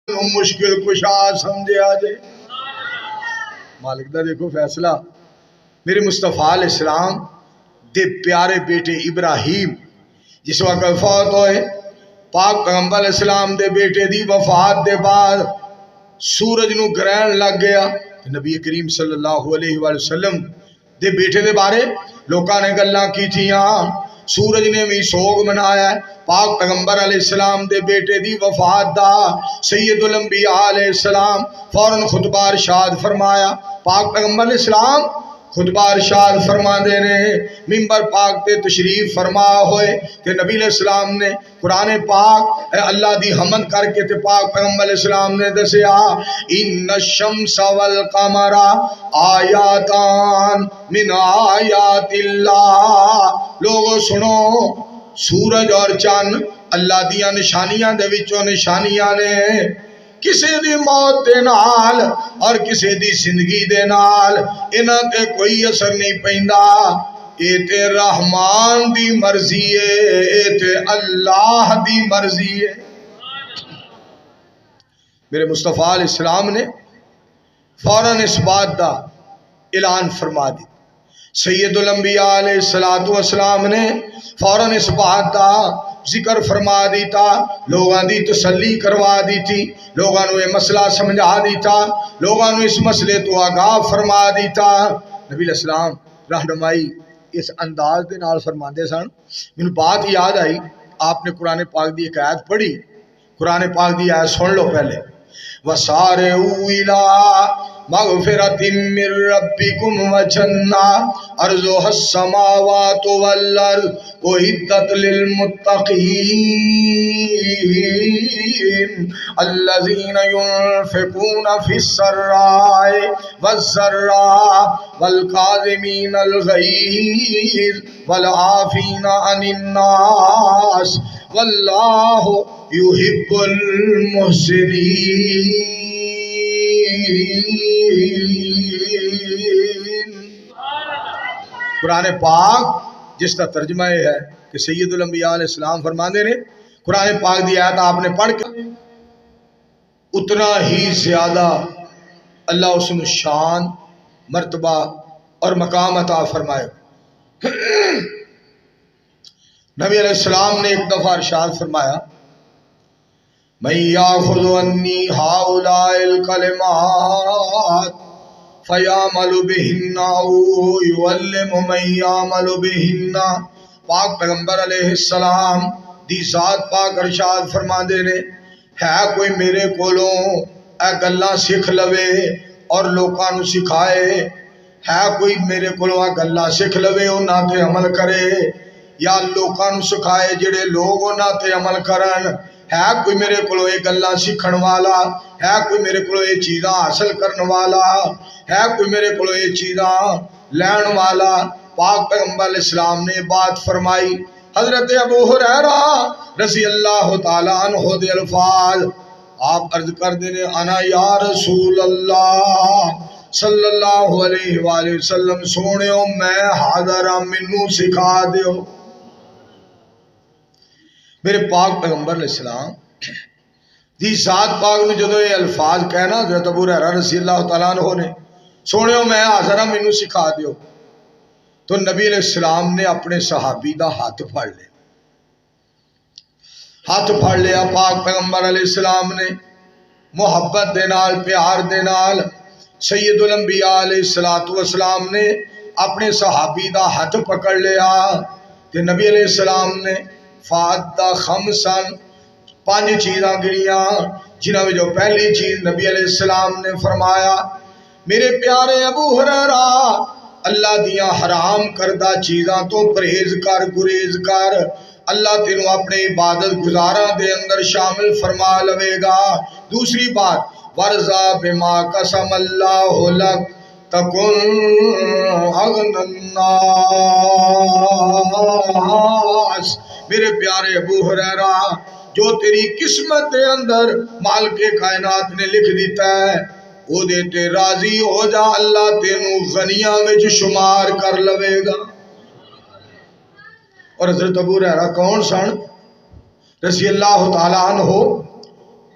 مشکل کشا سمجھا جے مالک دا دیکھو فیصلہ میرے مصطفیٰ علیہ السلام دے پیارے بیٹے ابراہیم جس وقت فوت ہوئے پاک پیغمبر علیہ السلام دے بیٹے دی وفات دے بعد سورج نو گرہن لگ گیا نبی کریم صلی اللہ علیہ وآلہ وسلم دے بیٹے دے بارے لوکاں نے گلاں کی تھیاں سورج نے بھی سوگ منایا ہے پاک پیغمبر علیہ السلام دے بیٹے دی وفات دا سید الانبیاء علیہ السلام فوراً خطبہ ارشاد فرمایا پاک پیغمبر علیہ السلام خطبہ ارشاد فرما دے نے ممبر پاک تے تشریف فرما ہوئے کہ نبی علیہ السلام نے قرآن پاک اللہ دی حمد کر کے تے پاک پیغمبر علیہ السلام نے دسیا ان الشمس والقمر آیاتان من آیات اللہ لوگوں سنو سورج اور چاند اللہ دیاں نشانیاں دے وچوں نشانیاں نے کسی دی موت دے نال اور کسی دی زندگی دے نال انہاں تے کوئی اثر نہیں پیندا اے تے رحمان دی مرضی ہے اے تے اللہ دی مرضی ہے میرے مصطفیٰ علیہ السلام نے فوراً اس بات دا اعلان فرما دی سید الانبیاء علیہ السلام نے فوراً اس بات دا ذکر فرما دیتا لوگاں دی تسلی کروا دیتی لوگاں نو یہ مسئلہ سمجھا دیتا لوگاں نو اس مسئلے تو آگاہ فرما دیتا نبی علیہ السلام رہنمائی اس انداز دے نال فرماندے سن مینوں بات یاد آئی آپ نے قرآن پاک دی ایک آیت پڑھی قرآن پاک دی آیت سن لو پہلے وَسَارِعُوا إِلَىٰ مَغْفِرَةٍ مِّن رَّبِّكُمْ وَجَنَّةٍ عَرْضُهَا السَّمَاوَاتُ وَالْأَرْضُ أُعِدَّتْ لِلْمُتَّقِينَ الَّذِينَ يُنفِقُونَ فِي السَّرَّاءِ وَالضَّرَّاءِ وَالْكَاظِمِينَ الْغَيْظَ وَالْعَافِينَ عَنِ النَّاسِ وَاللَّهُ يُحِبُّ الْمُحْسِنِينَ قرآن پاک جس کا ترجمہ یہ ہے کہ سید الانبیاء علیہ السلام فرماندے نے قرآن پاک دی آیت آپ نے پڑھ کے اتنا ہی زیادہ اللہ اس نے شان مرتبہ اور مقام عطا فرمائے نبی علیہ السلام نے ایک دفعہ ارشاد فرمایا من یاخذ عنی ہؤلاء الکلمات فیعمل بہن او یعلم من یعمل بہن پاک پیغمبر علیہ السلام دی ذات پاک ارشاد فرما دے نے ہے کوئی میرے کولوں اے گلاں سکھ لوے اور لوکاں نو سکھائے ہے کوئی میرے کولوں اے گلاں سکھ لوے انہاں تے عمل کرے یا لوکاں نو سکھائے جڑے لوگ انہاں تے عمل کرن ہے کوئی میرے کو یہ گلاں سیکھن والا ہے کوئی میرے کو یہ چیزاں حاصل کرن والا ہے کوئی میرے کو یہ چیزاں لین والا پاک پیغمبر علیہ السلام نے بات فرمائی حضرت ابو ہریرہ رضی اللہ تعالیٰ عنہ دے الفاظ آپ عرض کر دینے انا یا رسول اللہ صلی اللہ علیہ وآلہ وسلم سونیو میں حاضر منو سکھا دیو میرے پاک پیغمبر علیہ السلام دی ذات پاک نے جدو یہ الفاظ کہنا حضرت ابو ہریرہ رضی اللہ تعالیٰ عنہ نے سونیو میں حاضر مینوں سکھا دیو تو نبی علیہ السلام نے اپنے صحابی دا ہاتھ پھڑ لیا پاک پیغمبر علیہ السلام نے محبت دے نال پیار دے نال سید الانبیاء علیہ السلام نے اپنے صحابی دا ہاتھ پکڑ لیا کہ نبی علیہ السلام نے فَعَدَّ خَمْسًا 5 چیزاں گنیاں جنہاں میں جو پہلی چیز نبی علیہ السلام نے فرمایا میرے پیارے ابو ہریرہ اللہ دیاں حرام کردہ چیزاں تو پرہیز کر گریز کر اللہ تینوں اپنے عبادت گزاراں دے اندر شامل فرما لوے گا دوسری بات وَرْضَى بِمَا قَسَمَ اللَّهُ لَكَ تَكُنْ أَغْنَى النَّاسِ میرے پیارے ابو ہریرہ جو تیری قسمت دے اندر مالک کائنات نے لکھ دیتا ہے وہ دیتے راضی ہو جا اللہ تینوں غنیاں میں جو شمار کر لوے گا اور حضرت ابو ہریرہ کون سن رضی اللہ تعالیٰ عنہ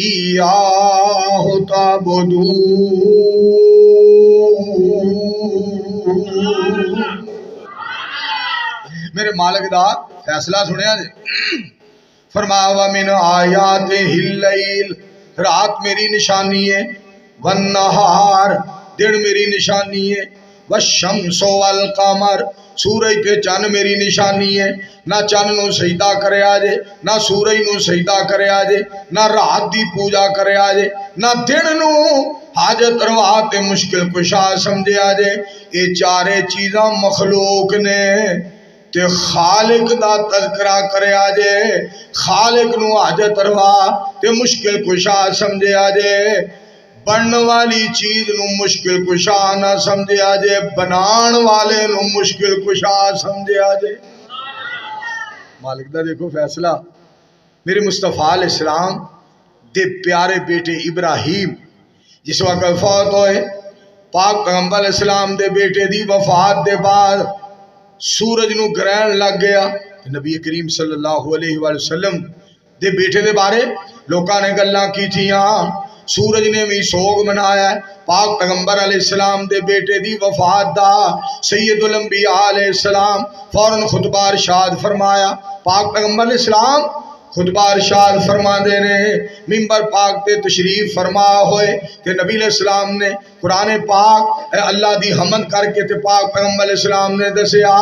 ایاہ تعبدون۔ میرے مالک دا فیصلہ سنیا جی، فرمایا وَمِنْ آیَاتِهِ اللیل، رات میری نشانی ہے، والنہار دن میری نشانی ہے، والشمس والقمر سورج تے چند میری نشانی ہے۔ نہ چند نو سجدہ کرے آجے، نہ سورج نو سجدہ کرے آجے، نہ رات دی پوجا کرے آجے، نہ دن نو حاجت روا تے مشکل کشا سمجھے آجے۔ یہ چارے چیزاں مخلوق نے تے خالق دا تذکرہ کرے آجے، خالق نو حاجت روا تے مشکل کشا سمجھے آجے، بنن والی چیز نو مشکل کشا نہ سمجھے آجے، بنان والے نو مشکل کشا سمجھے آجے۔ مالک دا دیکھو فیصلہ۔ میرے مصطفیٰ علیہ السلام دے پیارے بیٹے ابراہیم جس وقت فوت ہوئے، پاک پیغمبر علیہ السلام دے بیٹے دی وفات دے بعد سورج نو گرہن لگ گیا۔ نبی کریم صلی اللہ علیہ وآلہ وسلم دے بیٹے دے بارے لوکاں نے گلاں کی تھیاں، سورج نے بھی سوگ منایا ہے۔ پاک پیغمبر علیہ السلام دے بیٹے دی وفات دا سید الانبیاء علیہ السلام فوراً خطبہ ارشاد فرمایا۔ پاک پیغمبر علیہ السلام خطبہ ارشاد فرما دے رہے، ممبر پاک تے تشریف فرما ہوئے کہ نبی علیہ السلام نے قرآن پاک اللہ دی حمد کر کے تے پاک پیغمبر علیہ السلام نے دسیا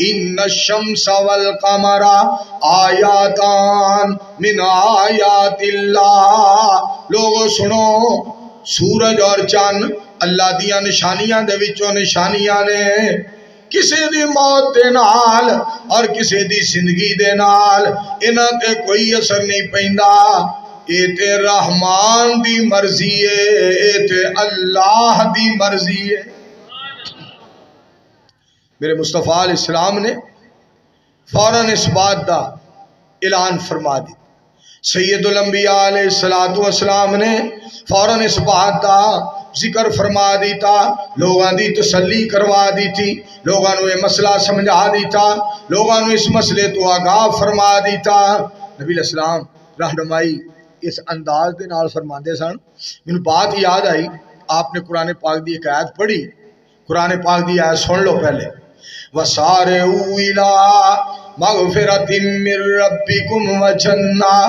ان الشمس والقمر آیاتان من آیات اللہ۔ لوگوں سنو، سورج اور چاند اللہ دیاں نشانیاں دے وچوں نشانیاں نے۔ کسے دی موت دے نال اور کسے دی زندگی دے نال انہاں تے کوئی اثر نہیں پیندا، اے تے رحمان دی مرضی ہے، اے تے اللہ دی مرضی ہے۔ میرے مصطفیٰ علیہ السلام نے فوراً اس بات دا اعلان فرما دی۔ سید الانبیاء علیہ السلام نے فوراً اس بات دا ذکر فرما دیتا، لوگاں دی تسلی کروا دیتی، لوگاں نو یہ مسئلہ سمجھا دیتا، لوگاں نو اس مسئلے تو آگاہ فرما دیتا۔ نبی علیہ السلام رہنمائی اس انداز دے نال فرماندے سن۔ مینوں بات یاد آئی، آپ نے قرآن پاک دی ایک آیت پڑھی، قرآن پاک دی آیت سن لو پہلے، وَسَارِعُوا إِلَىٰ مَغْفِرَةٍ مِّن رَّبِّكُمْ وَجَنَّةٍ